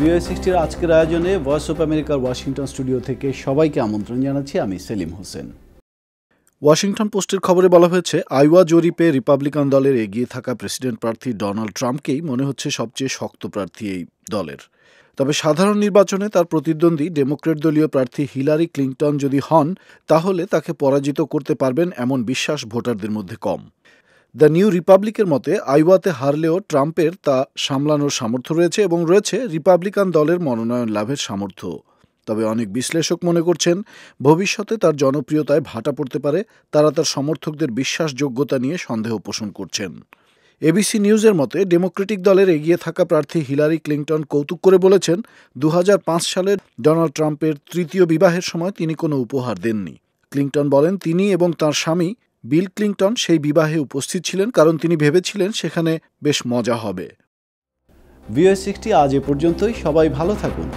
ভিও60 আজকের আয়োজনে voice of আমেরিকার ওয়াশিংটন স্টুডিও থেকে সবাইকে আমন্ত্রণ জানাচ্ছি। আমি সেলিম হোসেন। ওয়াশিংটন পোস্টের খবরে বলা হয়েছে, আইওয়া জরিপে রিপাবলিকান দলের এগিয়ে থাকা প্রেসিডেন্ট প্রার্থী ডোনাল্ড ট্রাম্পকেই মনে হচ্ছে সবচেয়ে শক্ত প্রার্থী এই দলের। তবে সাধারণ নির্বাচনে তার প্রতিদ্বন্দ্বী ডেমোক্রেট দলীয় প্রার্থী হিলারি ক্লিন্টন যদি হন, তাহলে তাকে পরাজিত করতে পারবেন এমন বিশ্বাস ভোটারদের মধ্যে কম। দ্য নিউ রিপাবলিকের মতে, আইওয়াতে হারলেও ট্রাম্পের তা সামলানোর সামর্থ্য রয়েছে এবং রয়েছে রিপাবলিকান দলের মনোনয়ন লাভের সামর্থ্য। তবে অনেক বিশ্লেষক মনে করছেন, ভবিষ্যতে তার জনপ্রিয়তায় ভাটা পড়তে পারে। তারা তার সমর্থকদের বিশ্বাসযোগ্যতা নিয়ে সন্দেহ পোষণ করছেন। এবিসি নিউজের মতে, ডেমোক্রেটিক দলের এগিয়ে থাকা প্রার্থী হিলারি ক্লিন্টন কৌতুক করে বলেছেন, 2005 সালের ডোনাল্ড ট্রাম্পের তৃতীয় বিবাহের সময় তিনি কোনো উপহার দেননি। ক্লিন্টন বলেন, তিনি এবং তাঁর স্বামী বিল ক্লিন্টন সেই বিবাহে উপস্থিত ছিলেন কারণ তিনি ভেবেছিলেন সেখানে বেশ মজা হবে। ভিও60 আজ এ পর্যন্তই। সবাই ভালো থাকুন।